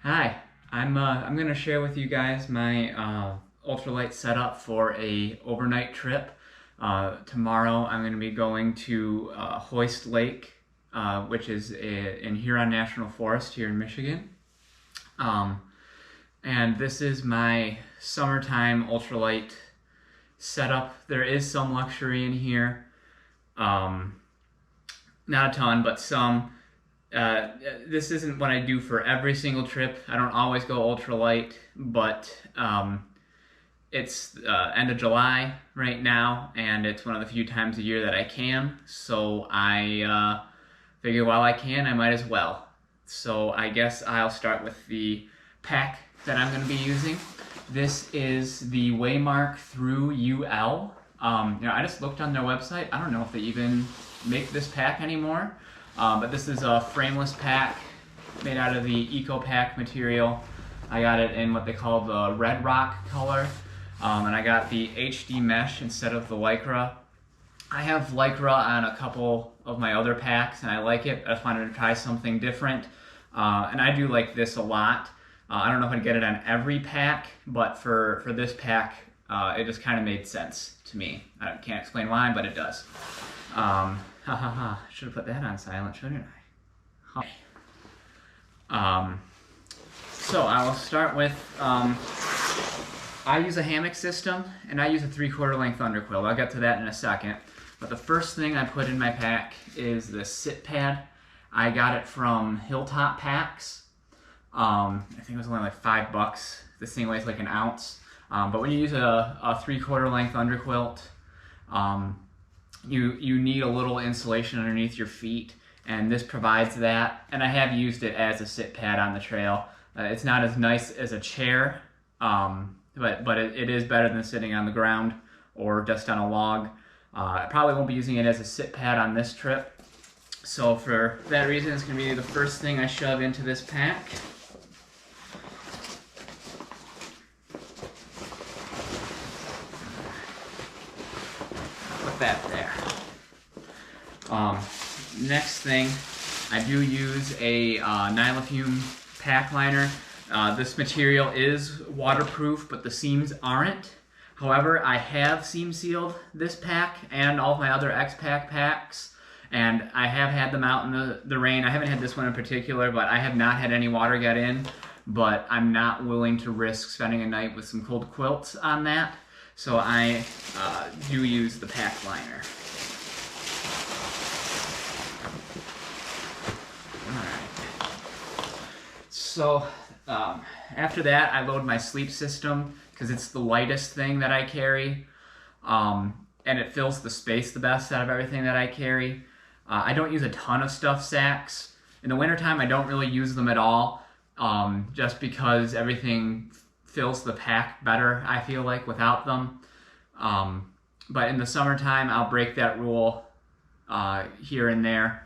Hi, I'm gonna share with you guys my ultralight setup for a overnight trip. Tomorrow I'm gonna be going to Hoist Lake, which is in Huron National Forest here in Michigan. And this is my summertime ultralight setup. There is some luxury in here, not a ton, but some. This isn't what I do for every single trip. I don't always go ultralight, but it's end of July right now, and it's one of the few times a year that I can. So I figure while I can, I might as well. So I guess I'll start with the pack that I'm going to be using. This is the Waymark through UL. I just looked on their website. I don't know if they even make this pack anymore. But this is a frameless pack made out of the Ecopak material. I got it in what they call the red rock color, and I got the HD mesh instead of the Lycra. I have Lycra on a couple of my other packs, and I like it. I just wanted to try something different, and I do like this a lot. I don't know if I'd get it on every pack, but for this pack, it just kind of made sense to me. I can't explain why, but it does. Should have put that on silent, shouldn't I? So I will start with, I use a hammock system, and I use a 3/4 length underquilt. I'll get to that in a second. But the first thing I put in my pack is the sit pad. I got it from Hilltop Packs. I think it was only like $5. This thing weighs like an ounce. But when you use a 3/4 length underquilt, you need a little insulation underneath your feet, and this provides that. And I have used it as a sit pad on the trail. It's not as nice as a chair, but it is better than sitting on the ground or just on a log. I probably won't be using it as a sit pad on this trip. So for that reason, it's going to be the first thing I shove into this pack. That there. Next thing, I do use a Nylofume pack liner. This material is waterproof, but the seams aren't. However, I have seam sealed this pack and all of my other X-Pack packs, and I have had them out in the rain. I haven't had this one in particular, but I have not had any water get in, but I'm not willing to risk spending a night with some cold quilts on that. So I do use the pack liner. Alright. So after that, I load my sleep system because it's the lightest thing that I carry. And it fills the space the best out of everything that I carry. I don't use a ton of stuff sacks. In the wintertime, I don't really use them at all, just because everything fills the pack better, I feel like, without them. But in the summertime, I'll break that rule here and there,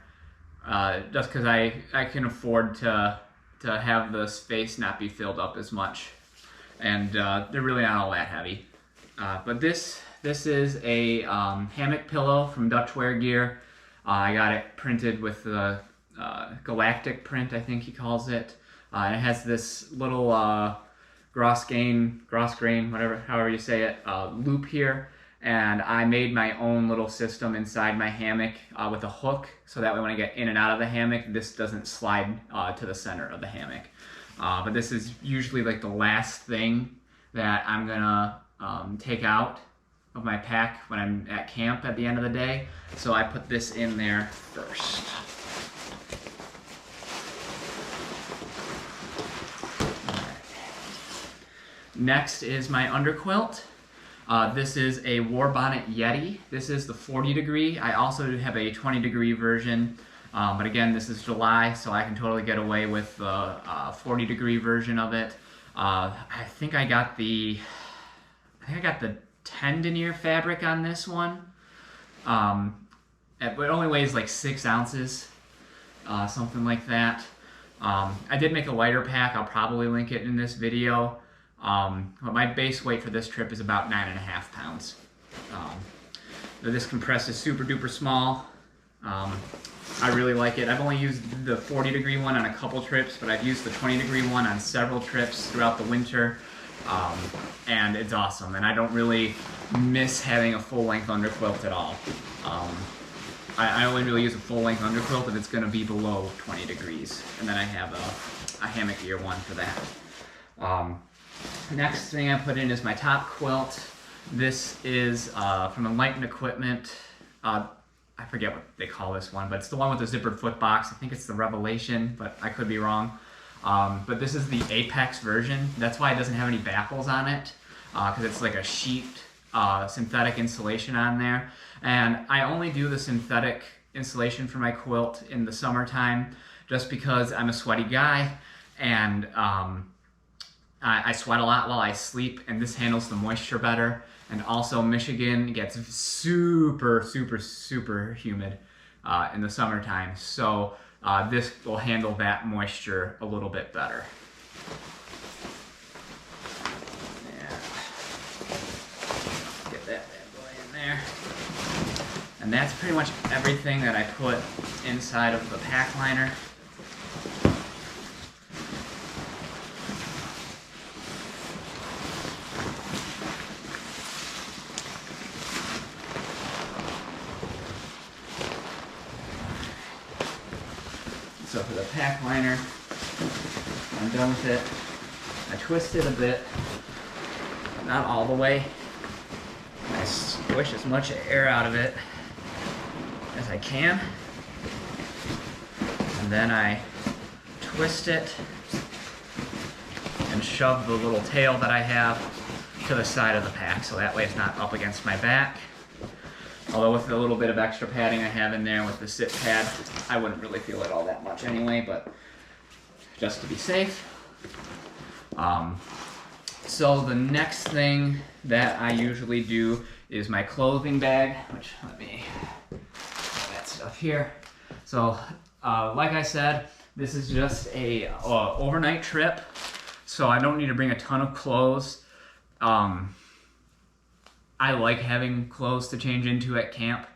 just because I can afford to have the space not be filled up as much. And they're really not all that heavy. But this is a hammock pillow from Dutchware gear. I got it printed with the galactic print, I think he calls it. It has this little Gross-grain, whatever, however you say it, loop here, and I made my own little system inside my hammock with a hook, so that way when I get in and out of the hammock, this doesn't slide to the center of the hammock. But this is usually like the last thing that I'm gonna take out of my pack when I'm at camp at the end of the day, so I put this in there first. Next is my underquilt. This is a Warbonnet Yeti. This is the 40 degree. I also have a 20 degree version, but again, this is July, so I can totally get away with the 40 degree version of it. I think I got the tendonier fabric on this one. It only weighs like 6 ounces, something like that. I did make a lighter pack. I'll probably link it in this video. But my base weight for this trip is about 9.5 pounds. This compressed is super duper small. I really like it. I've only used the 40-degree one on a couple trips, but I've used the 20-degree one on several trips throughout the winter, and it's awesome. And I don't really miss having a full-length underquilt at all. I only really use a full-length underquilt if it's going to be below 20 degrees, and then I have a hammock gear one for that. Next thing I put in is my top quilt. This is from Enlightened equipment. I forget what they call this one, but it's the one with the zippered foot box. I think it's the Revelation, but I could be wrong. But this is the Apex version. That's why it doesn't have any baffles on it, because it's like a sheet synthetic insulation on there. And I only do the synthetic insulation for my quilt in the summertime just because I'm a sweaty guy, and I sweat a lot while I sleep, and this handles the moisture better. And also Michigan gets super, super, super humid in the summertime, so this will handle that moisture a little bit better. Yeah. Get that bad boy in there. And that's pretty much everything that I put inside of the pack liner. So for the pack liner, I'm done with it. I twist it a bit, but not all the way. I squish as much air out of it as I can. And then I twist it and shove the little tail that I have to the side of the pack, so that way it's not up against my back. Although with the little bit of extra padding I have in there with the sit pad, I wouldn't really feel it all that much anyway, but just to be safe. So the next thing that I usually do is my clothing bag, which, let me put that stuff here. So like I said, this is just a overnight trip, so I don't need to bring a ton of clothes. I like having clothes to change into at camp,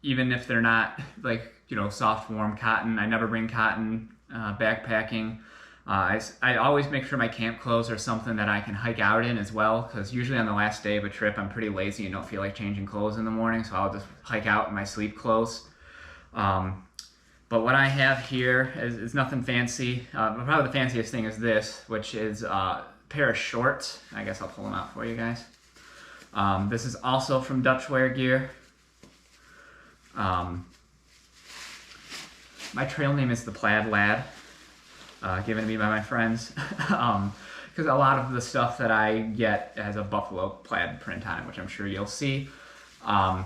even if they're not like, you know, soft, warm cotton. I never bring cotton backpacking. I always make sure my camp clothes are something that I can hike out in as well, because usually on the last day of a trip I'm pretty lazy and don't feel like changing clothes in the morning, so I'll just hike out in my sleep clothes. But what I have here is nothing fancy. Probably the fanciest thing is this, which is a pair of shorts. I guess I'll pull them out for you guys. This is also from Dutchware gear. My trail name is the Plaid Lad, given to me by my friends, because a lot of the stuff that I get has a buffalo plaid print on it, which I'm sure you'll see. But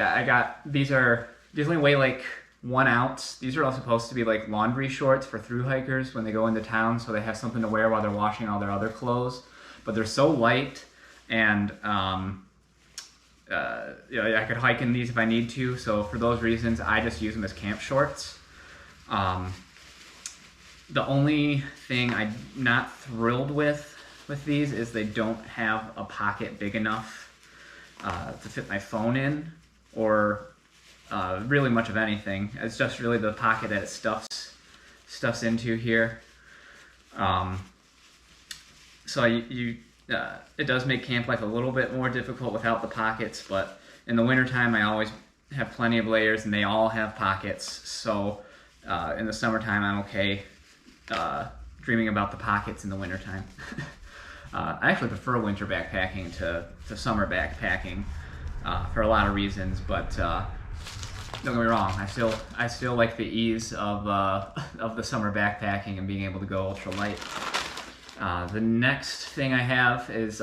I got, these only weigh like 1 ounce. These are all supposed to be like laundry shorts for thru hikers when they go into town, so they have something to wear while they're washing all their other clothes. But they're so light, and you know, I could hike in these if I need to, so for those reasons I just use them as camp shorts. The only thing I'm not thrilled with these is they don't have a pocket big enough to fit my phone in, or really much of anything. It's just really the pocket that it stuffs into here. So it does make camp life a little bit more difficult without the pockets, but in the wintertime I always have plenty of layers and they all have pockets, so in the summertime I'm okay dreaming about the pockets in the wintertime. I actually prefer winter backpacking to summer backpacking for a lot of reasons, but don't get me wrong, I still like the ease of the summer backpacking and being able to go ultralight. The next thing I have is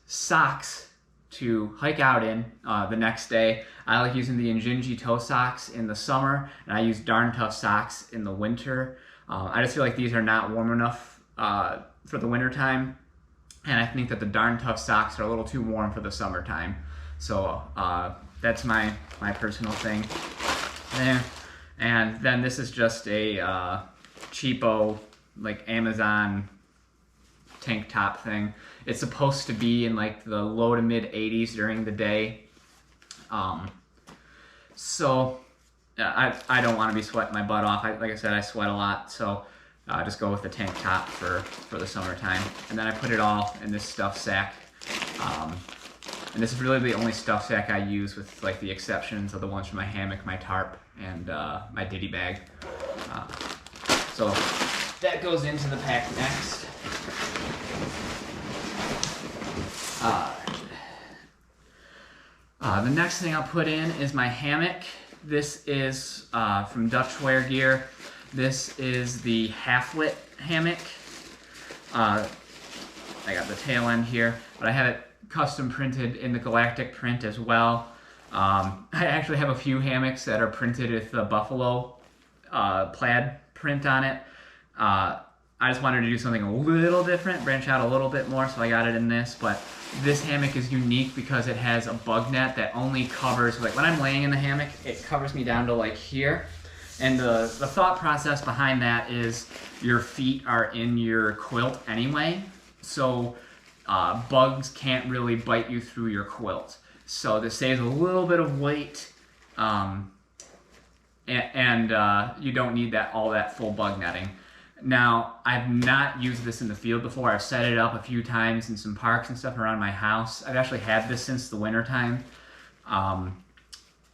socks to hike out in the next day. I like using the Injinji Toe Socks in the summer, and I use Darn Tough socks in the winter. I just feel like these are not warm enough for the winter time, and I think that the Darn Tough socks are a little too warm for the summertime. So that's my personal thing there. And then this is just a cheapo, like Amazon tank top thing. It's supposed to be in like the low to mid 80s during the day. So I don't want to be sweating my butt off. Like I said, I sweat a lot, so just go with the tank top for the summertime. And then I put it all in this stuff sack. And this is really the only stuff sack I use, with like the exceptions of the ones from my hammock, my tarp, and my ditty bag. So that goes into the pack next. The next thing I'll put in is my hammock. This is from Dutchware gear. This is the Halfwit hammock. I got the tail end here, but I have it custom printed in the galactic print as well. I actually have a few hammocks that are printed with the buffalo plaid print on it. I just wanted to do something a little different, branch out a little bit more, so I got it in this. But this hammock is unique because it has a bug net that only covers, like when I'm laying in the hammock, it covers me down to like here. And the thought process behind that is your feet are in your quilt anyway, so bugs can't really bite you through your quilt. So this saves a little bit of weight, and you don't need all that full bug netting. Now, I've not used this in the field before. I've set it up a few times in some parks and stuff around my house. I've actually had this since the winter time.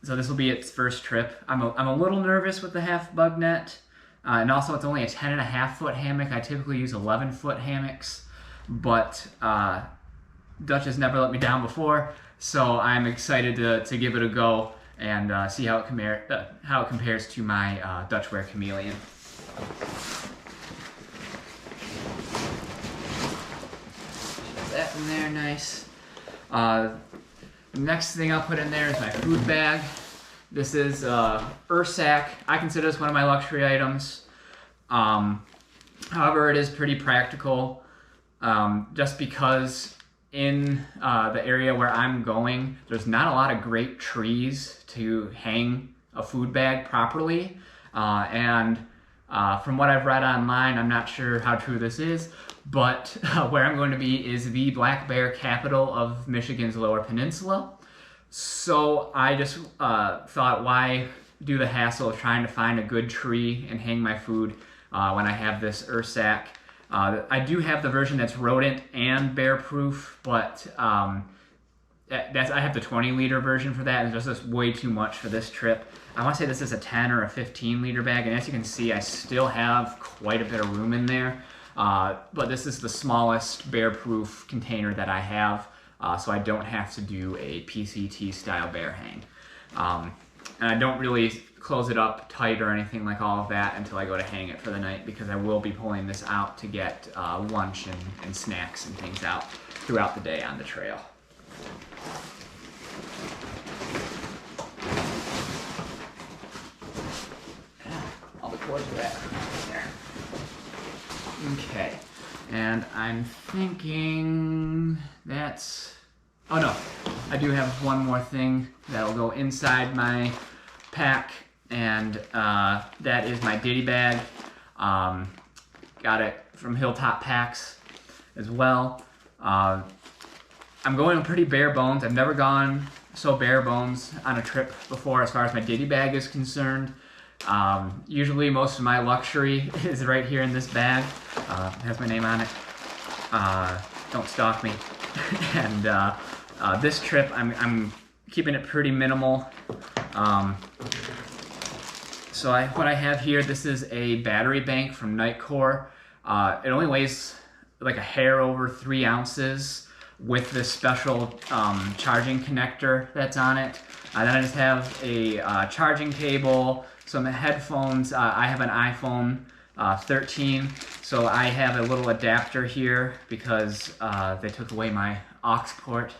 So this will be its first trip. I'm a little nervous with the half bug net. And also it's only a 10.5 foot hammock. I typically use 11-foot hammocks, but Dutch has never let me down before. So I'm excited to give it a go and see how it compares to my Dutchware Chameleon. That in there, nice. The next thing I'll put in there is my food bag. This is Ursack. I consider this one of my luxury items. However, it is pretty practical, just because in the area where I'm going, there's not a lot of great trees to hang a food bag properly. And from what I've read online, I'm not sure how true this is, but where I'm going to be is the black bear capital of Michigan's Lower Peninsula. So I just thought, why do the hassle of trying to find a good tree and hang my food when I have this Ursack? I do have the version that's rodent and bear proof, but I have the 20-liter version for that, and it's just way too much for this trip. I want to say this is a 10 or a 15-liter bag, and as you can see, I still have quite a bit of room in there. But this is the smallest bear-proof container that I have, so I don't have to do a PCT-style bear hang. And I don't really close it up tight or anything like all of that until I go to hang it for the night, because I will be pulling this out to get lunch and snacks and things out throughout the day on the trail. All the cords are at there. Okay, and I'm thinking that's... Oh no, I do have one more thing that'll go inside my pack, and that is my ditty bag. Got it from Hilltop Packs as well. I'm going pretty bare bones. I've never gone so bare bones on a trip before as far as my ditty bag is concerned. Usually most of my luxury is right here in this bag. It has my name on it. Don't stalk me. And this trip I'm keeping it pretty minimal. So what I have here, this is a battery bank from Nightcore. It only weighs like a hair over 3 ounces with this special charging connector that's on it. Then I just have a charging cable, some headphones. I have an iPhone 13, so I have a little adapter here because they took away my aux port.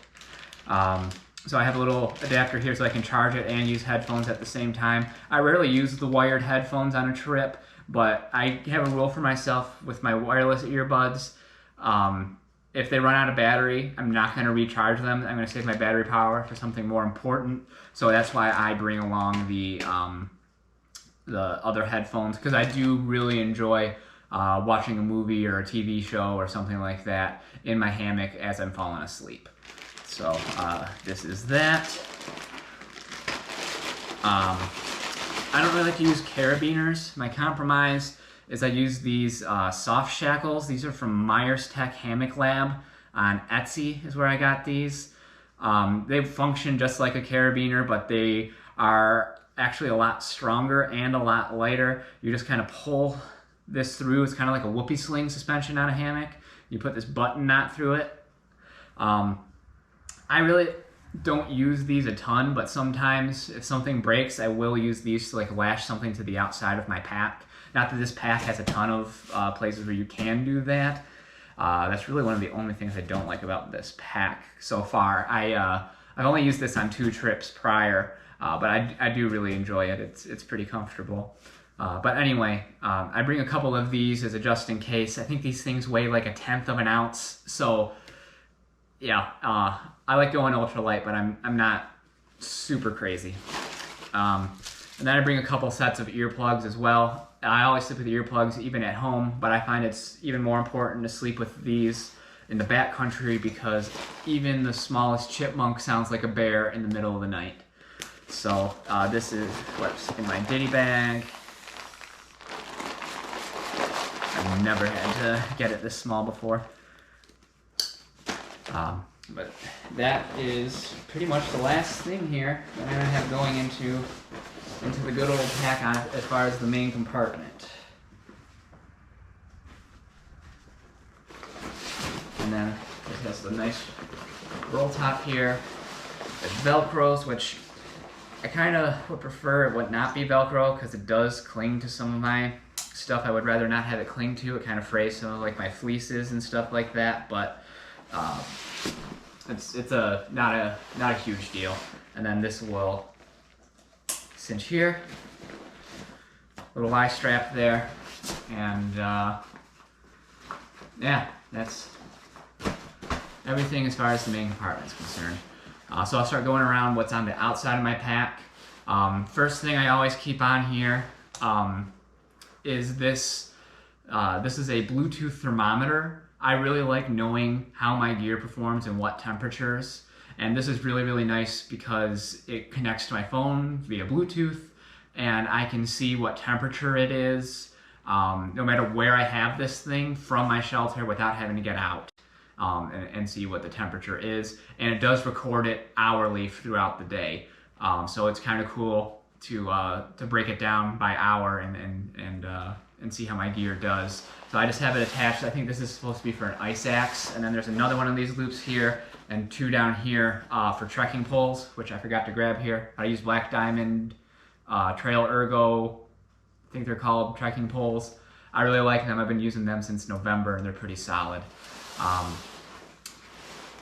So I have a little adapter here so I can charge it and use headphones at the same time. I rarely use the wired headphones on a trip, but I have a rule for myself with my wireless earbuds. If they run out of battery, I'm not going to recharge them. I'm going to save my battery power for something more important. So that's why I bring along the other headphones, because I do really enjoy watching a movie or a TV show or something like that in my hammock as I'm falling asleep. So this is that. I don't really like to use carabiners. My compromise is I use these soft shackles. These are from Myers Tech Hammock Lab on Etsy is where I got these. They function just like a carabiner, but they are actually a lot stronger and a lot lighter. You just kind of pull this through. It's kind of like a whoopee sling suspension on a hammock. You put this button knot through it. I really don't use these a ton, but sometimes if something breaks, I will use these to like lash something to the outside of my pack. Not that this pack has a ton of places where you can do that. That's really one of the only things I don't like about this pack so far. I've only used this on 2 trips prior, but I do really enjoy it. It's pretty comfortable. But anyway, I bring a couple of these as a just in case. I think these things weigh like 1/10 of an ounce, so yeah, I like going ultralight, but I'm not super crazy. And then I bring a couple sets of earplugs as well. I always sleep with earplugs even at home, but I find it's even more important to sleep with these in the backcountry because even the smallest chipmunk sounds like a bear in the middle of the night. So this is what's in my Ditty bag. I've never had to get it this small before. But that is pretty much the last thing here that I have going into the good old pack on as far as the main compartment. And then it has the nice roll top here. It Velcros, which I kind of would prefer it would not be Velcro because it does cling to some of my stuff. I would rather not have it cling to. It kind of frays some of like my fleeces and stuff like that, but it's not a huge deal. And then this will cinch here, little eye strap there, and yeah, that's everything as far as the main compartment is concerned. So I'll start going around what's on the outside of my pack. First thing I always keep on here is this. This is a Bluetooth thermometer. I really like knowing how my gear performs and what temperatures. And this is really, really nice because it connects to my phone via Bluetooth and I can see what temperature it is no matter where I have this thing from my shelter without having to get out and see what the temperature is. And it does record it hourly throughout the day. So it's kind of cool to break it down by hour and see how my gear does. So I just have it attached. I think this is supposed to be for an ice axe, and then there's another one of these loops here and 2 down here for trekking poles, which I forgot to grab here. I use Black Diamond Trail Ergo, I think they're called trekking poles. I really like them. I've been using them since November and they're pretty solid.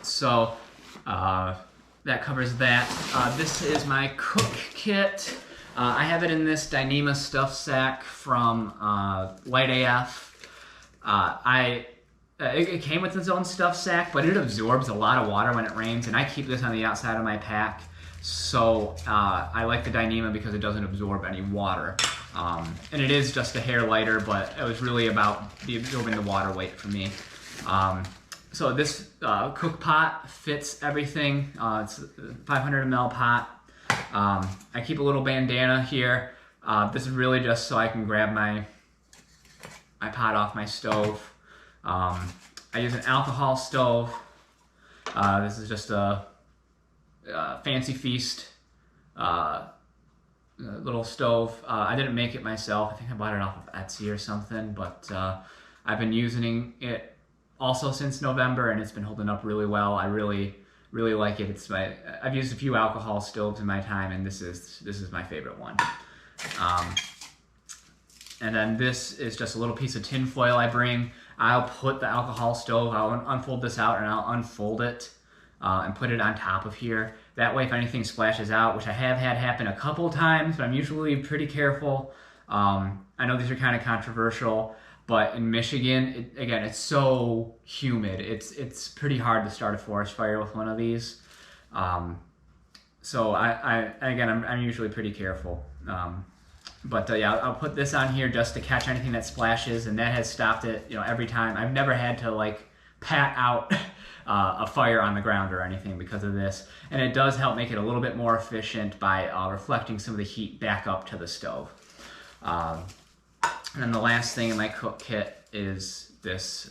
So that covers that. This is my cook kit. I have it in this Dyneema stuff sack from Light AF. It came with its own stuff sack, but it absorbs a lot of water when it rains, and I keep this on the outside of my pack. So I like the Dyneema because it doesn't absorb any water. And it is just a hair lighter, but it was really about absorbing the water weight for me. So this cook pot fits everything. It's a 500 ml pot. I keep a little bandana here. This is really just so I can grab my pot off my stove. I use an alcohol stove. This is just a Fancy Feast little stove. I didn't make it myself. I think I bought it off of Etsy or something, but I've been using it also since November, and it's been holding up really well. I really like it. I've used a few alcohol stoves in my time, and this is my favorite one. And then this is just a little piece of tin foil I bring. I'll put the alcohol stove, I'll unfold this out and I'll unfold it and put it on top of here. That way if anything splashes out, which I have had happen a couple times, but I'm usually pretty careful. I know these are kind of controversial, but in Michigan, again, it's so humid. It's pretty hard to start a forest fire with one of these. So I'm usually pretty careful. But yeah, I'll put this on here just to catch anything that splashes, and that has stopped it, every time. I've never had to like pat out a fire on the ground or anything because of this. And it does help make it a little bit more efficient by reflecting some of the heat back up to the stove. And then the last thing in my cook kit is this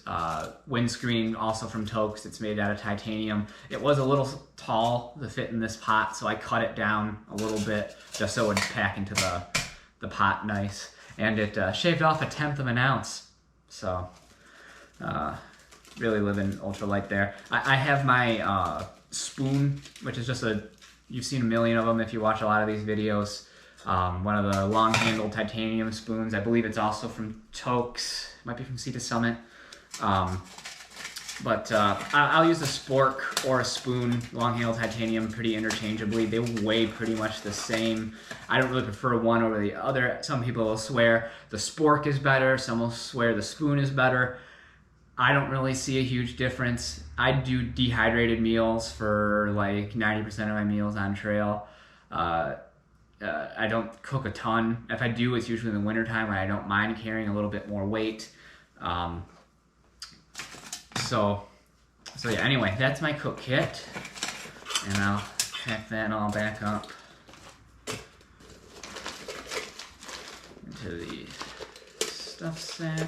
windscreen, also from Tokes. It's made out of titanium. It was a little tall to fit in this pot, so I cut it down a little bit just so it would pack into the pot nice. And it shaved off 1/10 of an ounce. So really living ultralight there. I have my spoon, which is just you've seen a million of them if you watch a lot of these videos. One of the long-handled titanium spoons. I believe it's also from Tokes. Might be from Sea to Summit. But I'll use a spork or a spoon, long-handled titanium, pretty interchangeably. They weigh pretty much the same. I don't really prefer one over the other. Some people will swear the spork is better. Some will swear the spoon is better. I don't really see a huge difference. I do dehydrated meals for like 90% of my meals on trail. I don't cook a ton. If I do, it's usually in the wintertime when I don't mind carrying a little bit more weight. So yeah, anyway, that's my cook kit. And I'll pack that all back up into the stuff sack.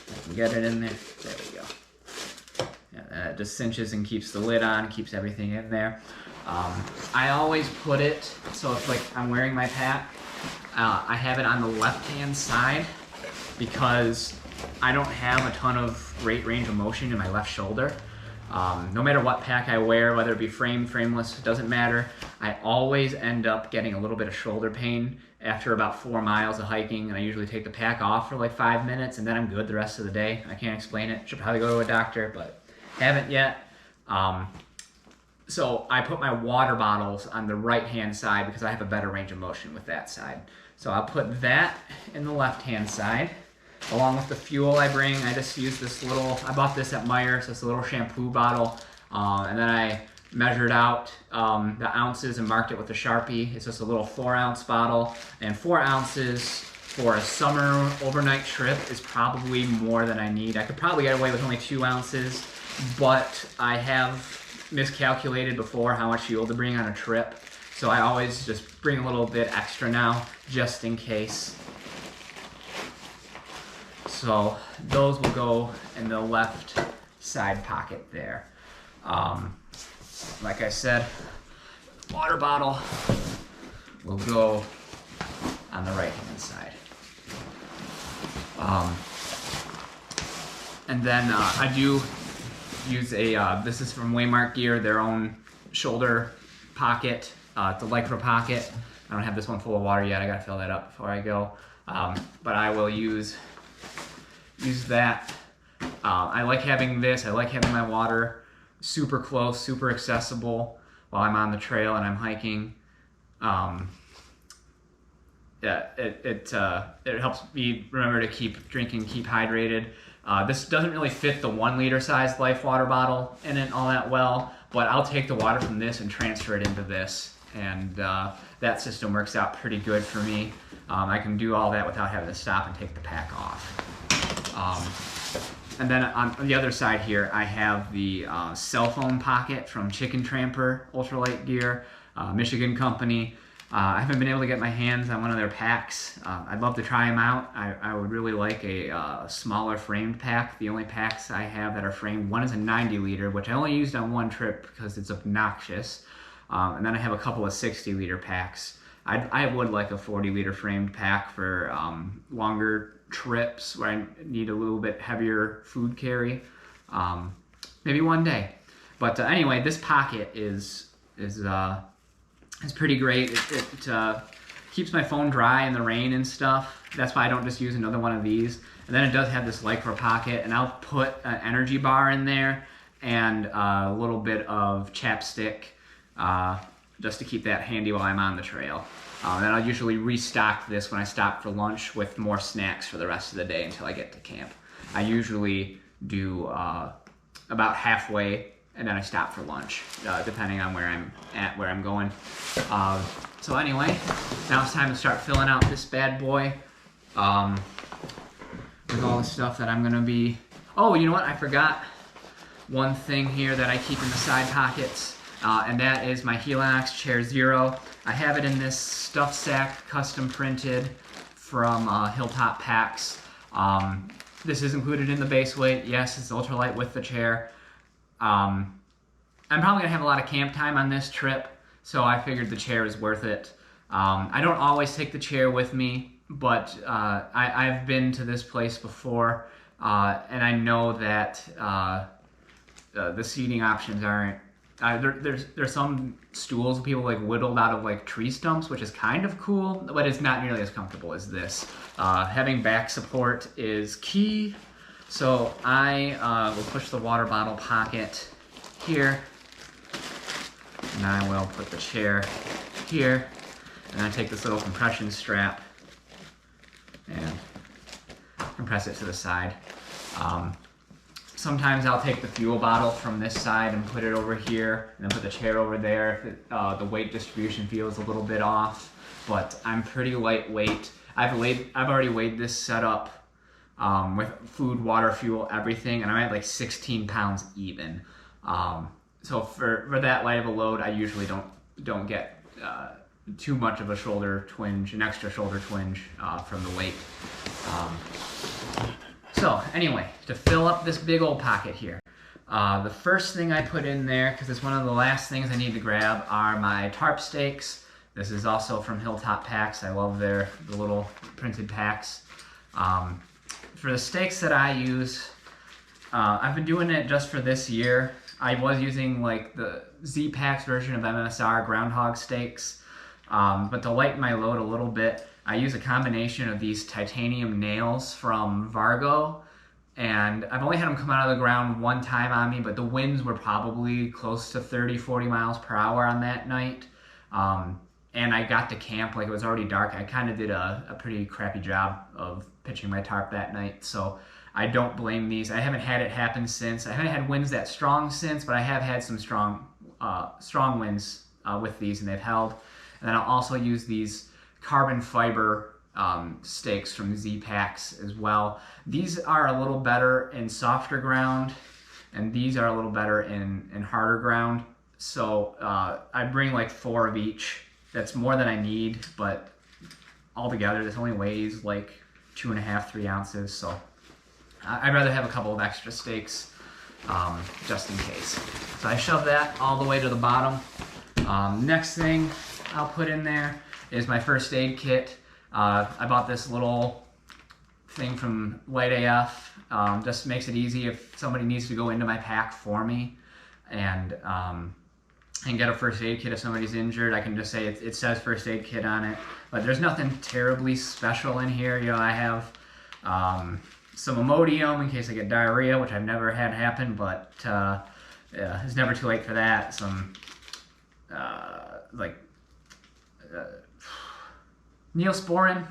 I can get it in there. There we go. It just cinches and keeps the lid on, keeps everything in there. I always put it, so if like I'm wearing my pack, I have it on the left-hand side because I don't have a ton of great range of motion in my left shoulder. No matter what pack I wear, whether it be framed, frameless, it doesn't matter. I always end up getting a little bit of shoulder pain after about 4 miles of hiking, and I usually take the pack off for like 5 minutes, and then I'm good the rest of the day. I can't explain it. Should probably go to a doctor, but haven't yet. So I put my water bottles on the right-hand side because I have a better range of motion with that side. So I'll put that in the left-hand side. Along with the fuel I bring, I just use this little, I bought this at Meijer, so it's a little shampoo bottle. And then I measured out the ounces and marked it with a Sharpie. It's just a little 4-ounce bottle. And 4 ounces for a summer overnight trip is probably more than I need. I could probably get away with only 2 ounces, but I have miscalculated before how much fuel to bring on a trip. So I always just bring a little bit extra now, just in case. So those will go in the left side pocket there. Like I said, water bottle will go on the right hand side. And then I do use a, this is from Waymark Gear, their own shoulder pocket. It's a Lycra pocket. I don't have this one full of water yet. I gotta fill that up before I go. But I will use that. I like having this. I like having my water super close, super accessible while I'm on the trail and I'm hiking. Yeah, it helps me remember to keep drinking, keep hydrated. This doesn't really fit the 1 liter size Life water bottle in it all that well, but I'll take the water from this and transfer it into this, and that system works out pretty good for me. I can do all that without having to stop and take the pack off. And then on the other side here, I have the cell phone pocket from Tramper Ultralight Gear, Michigan company. I haven't been able to get my hands on one of their packs. I'd love to try them out. I would really like a smaller framed pack. The only packs I have that are framed, one is a 90 liter, which I only used on one trip because it's obnoxious. And then I have a couple of 60 liter packs. I would like a 40 liter framed pack for longer trips where I need a little bit heavier food carry. Maybe one day. But anyway, this pocket is pretty great. It keeps my phone dry in the rain and stuff. That's why I don't just use another one of these. And then it does have this Lycra pocket, and I'll put an energy bar in there and a little bit of chapstick just to keep that handy while I'm on the trail. And then I'll usually restock this when I stop for lunch with more snacks for the rest of the day until I get to camp. I usually do about halfway and then I stop for lunch, depending on where I'm going. So anyway, now it's time to start filling out this bad boy with all the stuff that I'm gonna be. Oh, you know what? I forgot one thing here that I keep in the side pockets, and that is my Helinox Chair Zero. I have it in this stuff sack, custom printed from Hilltop Packs. This is included in the base weight. Yes, it's ultralight with the chair. I'm probably gonna have a lot of camp time on this trip, so I figured the chair is worth it. I don't always take the chair with me, but I've been to this place before, and I know that the seating options aren't. There's some stools people like whittled out of like tree stumps, which is kind of cool, but it's not nearly as comfortable as this. Having back support is key, so I will push the water bottle pocket here, and I will put the chair here, and I take this little compression strap and compress it to the side. Sometimes I'll take the fuel bottle from this side and put it over here, and then put the chair over there if the weight distribution feels a little bit off. But I'm pretty lightweight. I've already weighed this setup with food, water, fuel, everything, and I'm at like 16 pounds even. So for that light of a load, I usually don't get too much of a shoulder twinge, an extra shoulder twinge from the weight. So anyway, to fill up this big old pocket here, the first thing I put in there, because it's one of the last things I need to grab, are my tarp stakes. This is also from Hilltop Packs. I love the little printed packs. For the stakes that I use, I've been doing it just for this year. I was using like the Z-Packs version of MSR groundhog stakes, but to lighten my load a little bit, I use a combination of these titanium nails from Vargo, and I've only had them come out of the ground one time on me, but the winds were probably close to 30-40 miles per hour on that night. And I got to camp like it was already dark. I kind of did a pretty crappy job of pitching my tarp that night, so I don't blame these. I haven't had it happen since. I haven't had winds that strong since, but I have had some strong winds with these, and they've held. And then I'll also use these carbon fiber stakes from Z-Packs as well. These are a little better in softer ground, and these are a little better in harder ground. So I bring like 4 of each. That's more than I need, but altogether this only weighs like 2.5, 3 ounces. So I'd rather have a couple of extra stakes just in case. So I shove that all the way to the bottom. Next thing I'll put in there is my first aid kit. I bought this little thing from Light AF. Just makes it easy if somebody needs to go into my pack for me and get a first aid kit if somebody's injured. I can just say it says first aid kit on it, but there's nothing terribly special in here. You know, I have some Imodium in case I get diarrhea, which I've never had happen, but yeah, it's never too late for that. Some Neosporin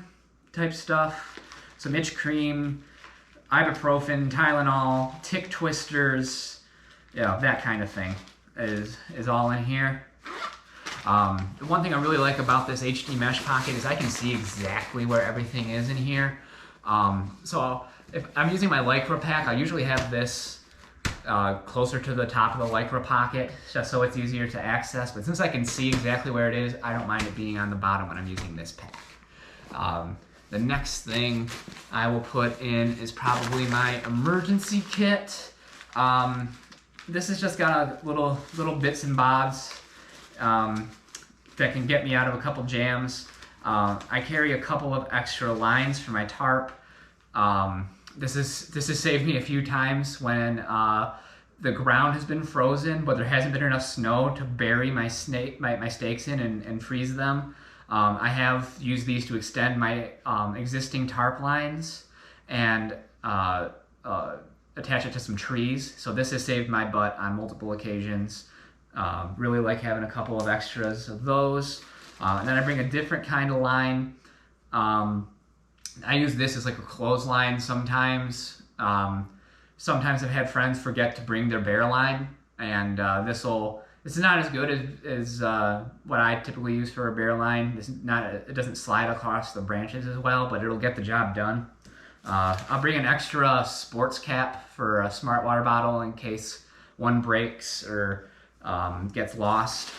type stuff, some itch cream, ibuprofen, Tylenol, tick twisters, that kind of thing is all in here. The one thing I really like about this HD mesh pocket is I can see exactly where everything is in here. So if I'm using my Lycra pack, I usually have this closer to the top of the Lycra pocket, just so it's easier to access. But since I can see exactly where it is, I don't mind it being on the bottom when I'm using this pack. The next thing I will put in is probably my emergency kit. This has just got a little bits and bobs that can get me out of a couple jams. I carry a couple of extra lines for my tarp. This has saved me a few times when the ground has been frozen, but there hasn't been enough snow to bury my stakes in and freeze them. I have used these to extend my existing tarp lines and attach it to some trees. So this has saved my butt on multiple occasions. Really like having a couple of extras of those. And then I bring a different kind of line. I use this as like a clothesline sometimes. Sometimes I've had friends forget to bring their bear line, and this is not as good as what I typically use for a bare line. It doesn't slide across the branches as well, but it'll get the job done. I'll bring an extra sports cap for a smart water bottle in case one breaks or gets lost.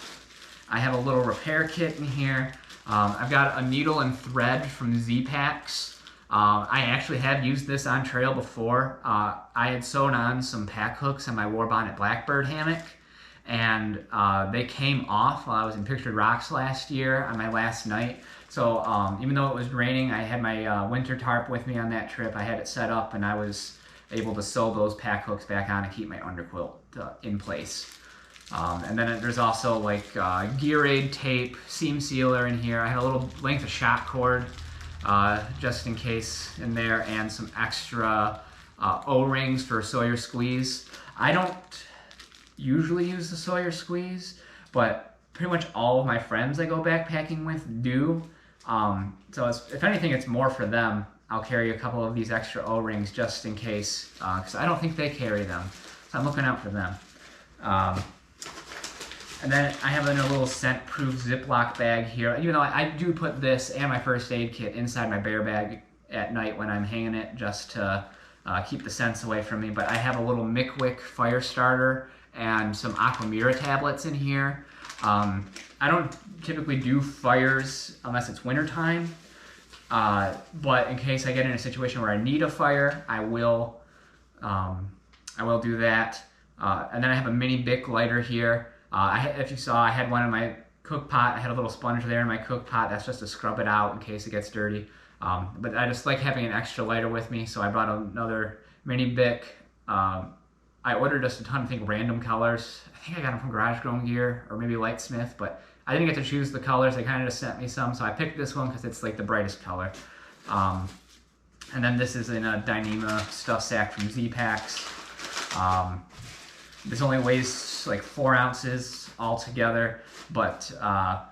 I have a little repair kit in here. I've got a needle and thread from Z-Packs. I actually have used this on trail before. I had sewn on some pack hooks on my Warbonnet Blackbird hammock, and they came off while I was in Pictured Rocks last year on my last night. So even though it was raining, I had my winter tarp with me on that trip. I had it set up, and I was able to sew those pack hooks back on and keep my underquilt in place. And then there's also like gear aid tape, seam sealer in here. I had a little length of shock cord just in case in there, and some extra O-rings for Sawyer squeeze. I don't usually use the Sawyer squeeze, but pretty much all of my friends I go backpacking with do. So if anything, it's more for them. I'll carry a couple of these extra O-rings just in case, because I don't think they carry them. So I'm looking out for them. And then I have a little scent-proof Ziploc bag here. Even though I do put this and my first aid kit inside my bear bag at night when I'm hanging it, just to keep the scents away from me. But I have a little Mickwick fire starter and some Aquamira tablets in here. I don't typically do fires unless it's wintertime. But in case I get in a situation where I need a fire, I will do that. And then I have a mini Bic lighter here. If you saw, I had one in my cook pot. I had a little sponge there in my cook pot. That's just to scrub it out in case it gets dirty. But I just like having an extra lighter with me, so I brought another mini Bic. I ordered just a ton of random colors. I think I got them from Garage Grown Gear or maybe Lightsmith, but I didn't get to choose the colors. They kind of just sent me some, so I picked this one because it's like the brightest color. And then this is in a Dyneema stuff sack from Z-Packs. This only weighs like 4 ounces altogether, but I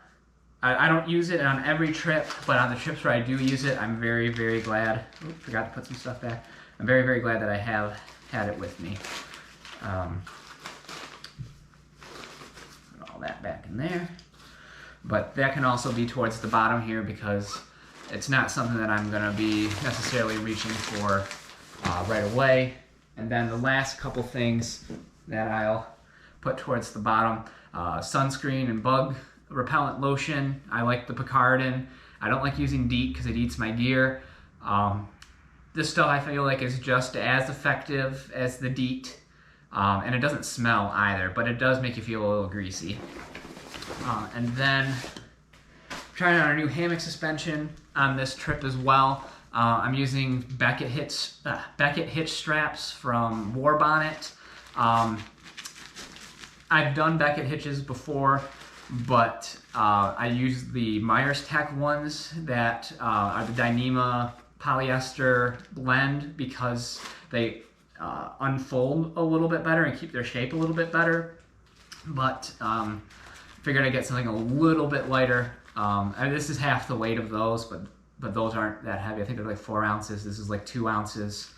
don't use it on every trip, but on the trips where I do use it, I'm very, very glad. Oops, forgot to put some stuff back. I'm very, very glad that I have had it with me. Put all that back in there. But that can also be towards the bottom here because it's not something that I'm going to be necessarily reaching for right away. And then the last couple things that I'll put towards the bottom, sunscreen and bug repellent lotion. I like the Picardin. I don't like using DEET because it eats my gear. This stuff I feel like is just as effective as the DEET, and it doesn't smell either, but it does make you feel a little greasy. And then trying out our new hammock suspension on this trip as well. I'm using Beckett hitch straps from Warbonnet. I've done Beckett hitches before, but I use the Myers Tech ones that are the Dyneema polyester blend because they unfold a little bit better and keep their shape a little bit better. But figured I'd get something a little bit lighter. And this is half the weight of those, but those aren't that heavy. I think they're like 4 ounces. This is like 2 ounces.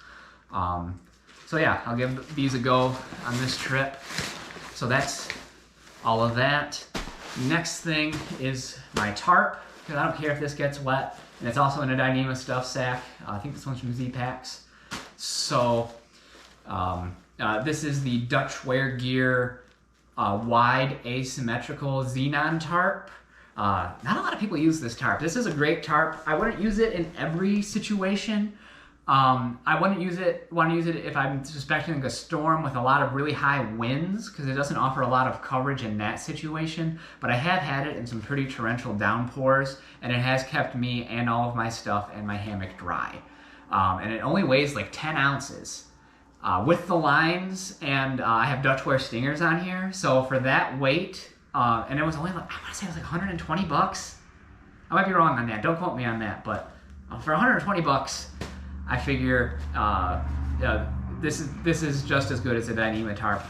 So yeah, I'll give these a go on this trip. So that's all of that. Next thing is my tarp, because I don't care if this gets wet. And it's also in a Dyneema stuff sack. I think this one's from Z-Packs. So this is the Dutchware Gear wide asymmetrical Xenon tarp. Not a lot of people use this tarp. This is a great tarp. I wouldn't use it in every situation. I wouldn't want to use it if I'm suspecting a storm with a lot of really high winds, because it doesn't offer a lot of coverage in that situation. But I have had it in some pretty torrential downpours, and it has kept me and all of my stuff and my hammock dry. And it only weighs like 10 ounces. With the lines, and I have Dutchware stingers on here, so for that weight, and it was only like, I want to say it was like 120 bucks. I might be wrong on that, don't quote me on that, but for 120 bucks, I figure this is just as good as a Dyneema tarp,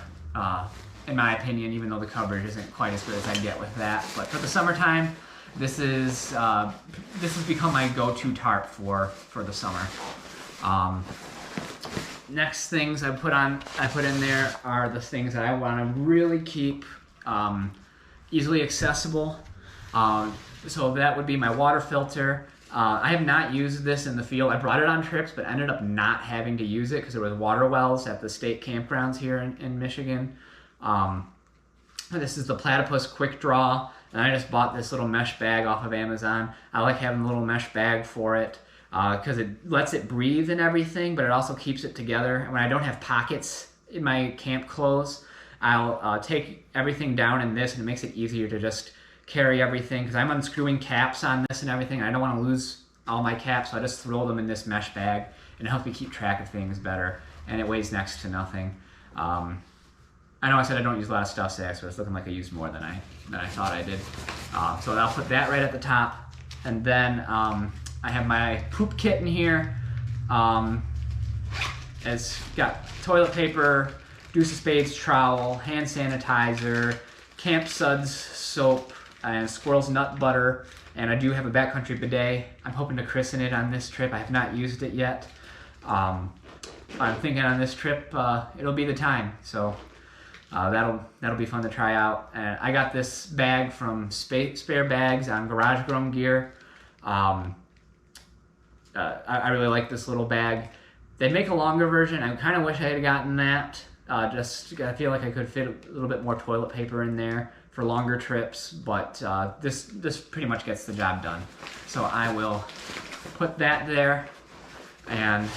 in my opinion, even though the coverage isn't quite as good as I get with that. But for the summertime, this has become my go-to tarp for the summer. Next things I put in there are the things that I want to really keep easily accessible. So that would be my water filter. I have not used this in the field. I brought it on trips, but ended up not having to use it because there was water wells at the state campgrounds here in Michigan. This is the Platypus Quickdraw, and I just bought this little mesh bag off of Amazon. I like having a little mesh bag for it because it lets it breathe and everything, but it also keeps it together. And when I don't have pockets in my camp clothes, I'll take everything down in this, and it makes it easier to just carry everything, because I'm unscrewing caps on this and everything. I don't want to lose all my caps, so I just throw them in this mesh bag, and it helps me keep track of things better, and it weighs next to nothing. I know I said I don't use a lot of stuff today, so it's looking like I used more than I thought I did. So I'll put that right at the top, and then I have my poop kit in here. It's got toilet paper, deuce of spades trowel, hand sanitizer, Camp Suds soap, and squirrel's nut butter, and I do have a backcountry bidet. I'm hoping to christen it on this trip. I have not used it yet. I'm thinking on this trip it'll be the time, so that'll be fun to try out. And I got this bag from Spare Bags on Garage Grown Gear. I really like this little bag. They make a longer version. I kind of wish I had gotten that. I feel like I could fit a little bit more toilet paper in there for longer trips, but this pretty much gets the job done. So I will put that there, and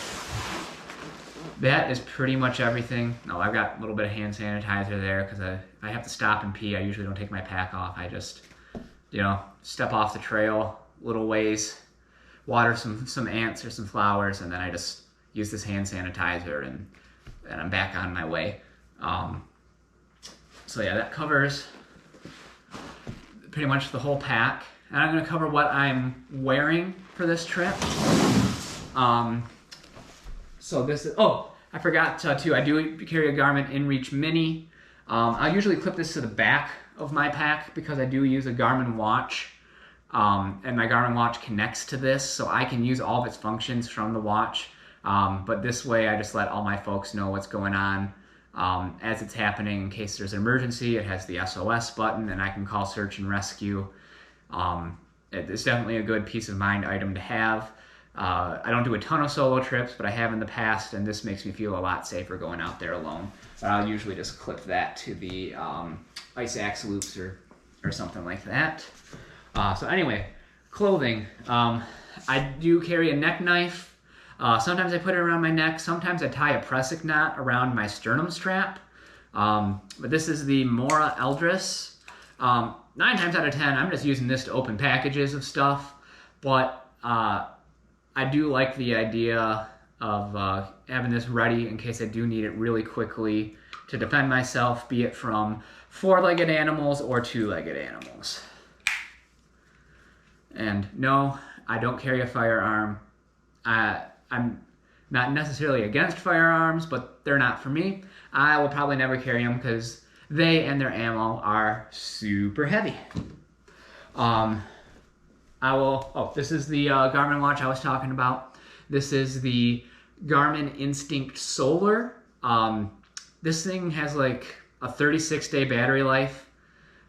that is pretty much everything. No, I've got a little bit of hand sanitizer there because I have to stop and pee. I usually don't take my pack off. I just, step off the trail little ways, water some ants or some flowers, and then I just use this hand sanitizer, and I'm back on my way. So yeah, that covers pretty much the whole pack. And I'm gonna cover what I'm wearing for this trip. So this is, I forgot too, I do carry a Garmin InReach Mini. I usually clip this to the back of my pack because I do use a Garmin watch. And my Garmin watch connects to this, so I can use all of its functions from the watch. But this way I just let all my folks know what's going on as it's happening. In case there's an emergency, it has the SOS button, and I can call search and rescue. It's definitely a good peace of mind item to have. I don't do a ton of solo trips, but I have in the past, and this makes me feel a lot safer going out there alone. But I'll usually just clip that to the ice axe loops or something like that. So anyway, clothing. I do carry a neck knife. Sometimes I put it around my neck. Sometimes I tie a pressic knot around my sternum strap. But this is the Mora Eldris. 9 times out of 10, I'm just using this to open packages of stuff. But I do like the idea of having this ready in case I do need it really quickly to defend myself, be it from 4-legged animals or 2-legged animals. And no, I don't carry a firearm. I'm not necessarily against firearms, but they're not for me. I will probably never carry them because they and their ammo are super heavy. This is the Garmin watch I was talking about. This is the Garmin Instinct Solar. This thing has like a 36-day battery life.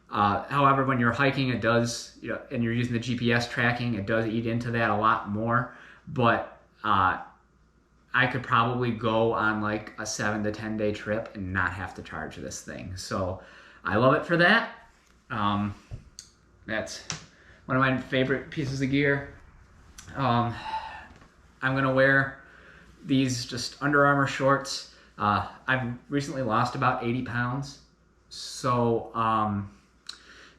However, when you're hiking, it does, and you're using the GPS tracking, it does eat into that a lot more. But I could probably go on like a 7 to 10 day trip and not have to charge this thing. So I love it for that. That's one of my favorite pieces of gear. I'm gonna wear these just Under Armour shorts. I've recently lost about 80 pounds. So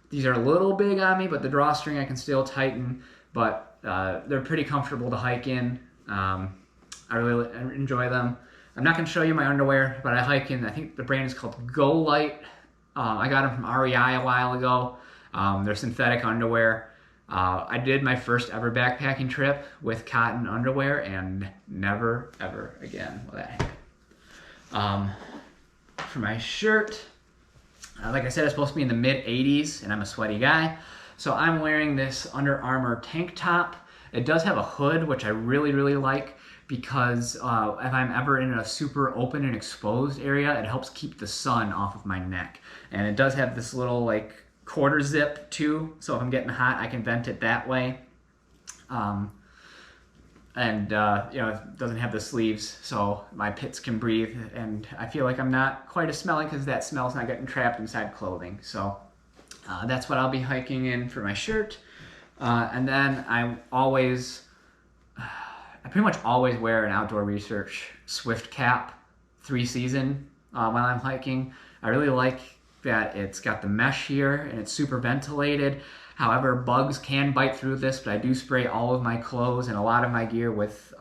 these are a little big on me, but the drawstring I can still tighten, but they're pretty comfortable to hike in. I really enjoy them. I'm not going to show you my underwear, but I hike in, I think the brand is called Go Light. I got them from REI a while ago. They're synthetic underwear. I did my first ever backpacking trip with cotton underwear, and never, ever again will that happen. For my shirt, like I said, it's supposed to be in the mid-80s, and I'm a sweaty guy. So I'm wearing this Under Armour tank top. It does have a hood, which I really, really like, because if I'm ever in a super open and exposed area, it helps keep the sun off of my neck. And it does have this little like quarter zip too, so if I'm getting hot, I can vent it that way. And you know, it doesn't have the sleeves, so my pits can breathe, and I feel like I'm not quite as smelly because that smell's not getting trapped inside clothing. So that's what I'll be hiking in for my shirt. And then I pretty much always wear an Outdoor Research Swift cap 3-season while I'm hiking. I really like that it's got the mesh here and it's super ventilated. However, bugs can bite through this, but I do spray all of my clothes and a lot of my gear with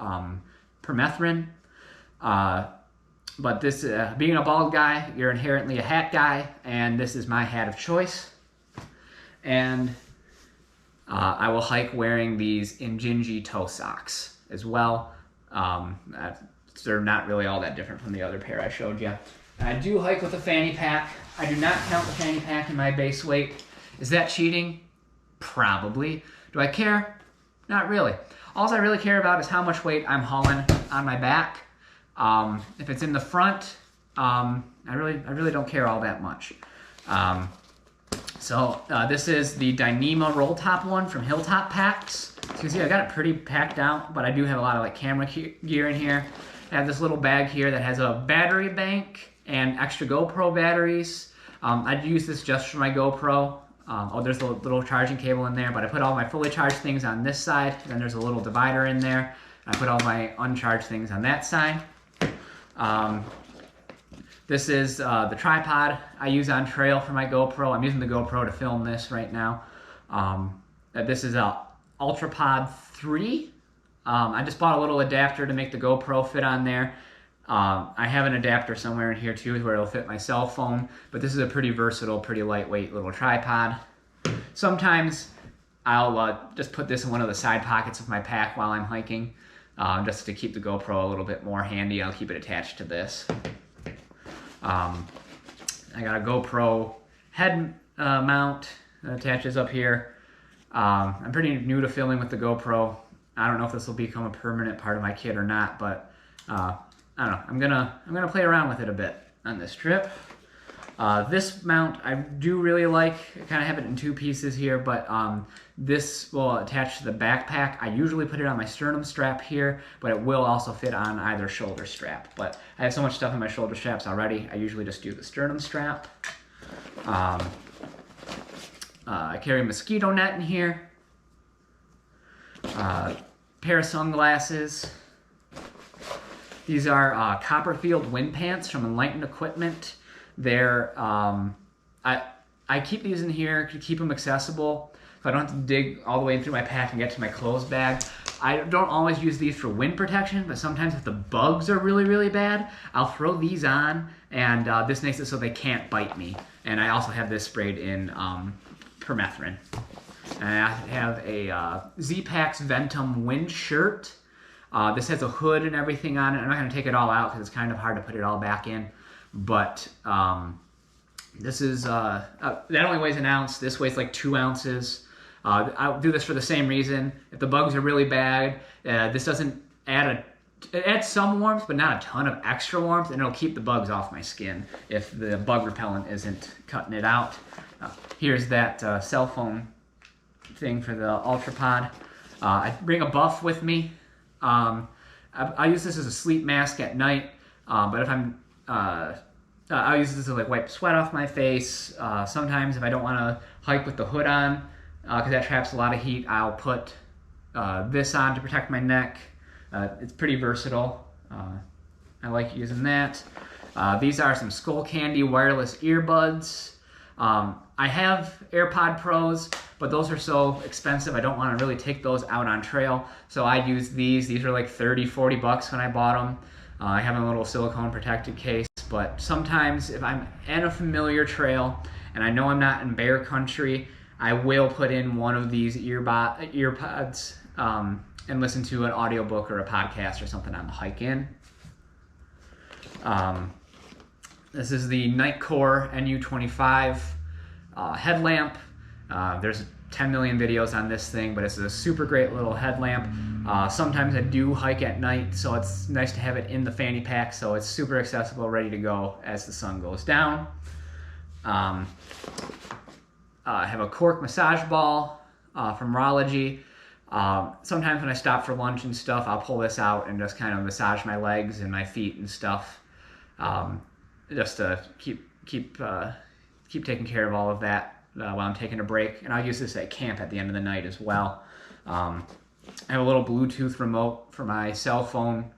permethrin. But this, being a bald guy, you're inherently a hat guy, and this is my hat of choice. And I will hike wearing these Injinji Toe Socks as well. They're not really all that different from the other pair I showed you. I do hike with a fanny pack. I do not count the fanny pack in my base weight. Is that cheating? Probably. Do I care? Not really. All I really care about is how much weight I'm hauling on my back. If it's in the front, I really don't care all that much. This is the Dyneema roll top one from Hilltop Packs. So you can see I got it pretty packed out, but I do have a lot of like camera gear in here. I have this little bag here that has a battery bank and extra GoPro batteries. I'd use this just for my GoPro. There's a little charging cable in there, but I put all my fully charged things on this side, and then there's a little divider in there. I put all my uncharged things on that side. This is the tripod I use on trail for my GoPro. I'm using the GoPro to film this right now. This is a UltraPod 3. I just bought a little adapter to make the GoPro fit on there. I have an adapter somewhere in here too where it'll fit my cell phone, but this is a pretty versatile, pretty lightweight little tripod. Sometimes I'll just put this in one of the side pockets of my pack while I'm hiking, just to keep the GoPro a little bit more handy. I'll keep it attached to this. I got a GoPro head mount that attaches up here. I'm pretty new to filming with the GoPro. I don't know if this will become a permanent part of my kit or not, but I don't know. I'm gonna play around with it a bit on this trip. This mount I do really like. I kind of have it in 2 pieces here, but this will attach to the backpack. I usually put it on my sternum strap here, but it will also fit on either shoulder strap. But I have so much stuff on my shoulder straps already, I usually just do the sternum strap. I carry a mosquito net in here. Pair of sunglasses. These are Copperfield wind pants from Enlightened equipment. They're I keep these in here to keep them accessible, so I don't have to dig all the way through my pack and get to my clothes bag. I don't always use these for wind protection, but sometimes if the bugs are really, really bad, I'll throw these on, and this makes it so they can't bite me. And I also have this sprayed in permethrin. And I have a Z-Packs Ventum wind shirt. This has a hood and everything on it. I'm not going to take it all out because it's kind of hard to put it all back in. But this is, that only weighs 1 ounce. This weighs like 2 ounces. I'll do this for the same reason. If the bugs are really bad, this doesn't add it adds some warmth, but not a ton of extra warmth, and it'll keep the bugs off my skin if the bug repellent isn't cutting it out. Here's that cell phone thing for the UltraPod. I bring a buff with me. I use this as a sleep mask at night, but if I'm, I'll use this to like wipe sweat off my face. Sometimes if I don't want to hike with the hood on, because that traps a lot of heat, I'll put this on to protect my neck. It's pretty versatile. I like using that. These are some Skull Candy wireless earbuds. I have AirPod Pros, but those are so expensive I don't want to really take those out on trail, so I use these. These are like 30-40 bucks when I bought them. I have a little silicone protected case, but sometimes if I'm in a familiar trail and I know I'm not in bear country, I will put in one of these earpods and listen to an audiobook or a podcast or something on the hike in. This is the Nightcore NU25 headlamp. There's 10 million videos on this thing, but it's a super great little headlamp. Sometimes I do hike at night, so it's nice to have it in the fanny pack, so it's super accessible, ready to go as the sun goes down. I have a cork massage ball from Rology. Sometimes when I stop for lunch and stuff, I'll pull this out and just kind of massage my legs and my feet and stuff, just to keep taking care of all of that while I'm taking a break. And I'll use this at camp at the end of the night as well. I have a little Bluetooth remote for my cell phone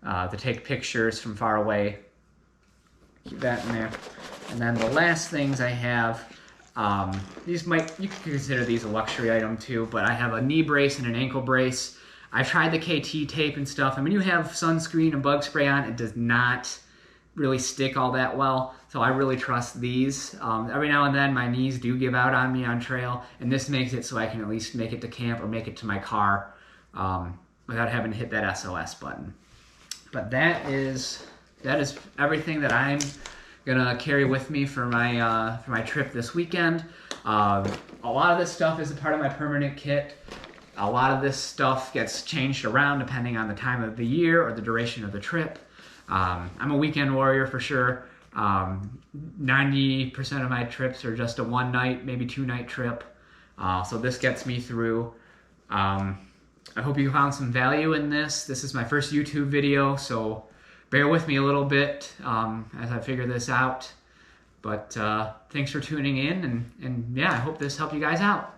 to take pictures from far away. Keep that in there. And then the last things I have, you could consider these a luxury item too, but I have a knee brace and an ankle brace. I've tried the KT tape and stuff, and when you have sunscreen and bug spray on, it does not really stick all that well, so I really trust these. Every now and then my knees do give out on me on trail, and this makes it so I can at least make it to camp or make it to my car without having to hit that SOS button. But that is everything that I'm gonna carry with me for my trip this weekend. A lot of this stuff is a part of my permanent kit. A lot of this stuff gets changed around depending on the time of the year or the duration of the trip. I'm a weekend warrior for sure. 90% of my trips are just a 1 night, maybe 2 night trip. So this gets me through. I hope you found some value in this. This is my first YouTube video, so bear with me a little bit as I figure this out. But thanks for tuning in, and yeah, I hope this helped you guys out.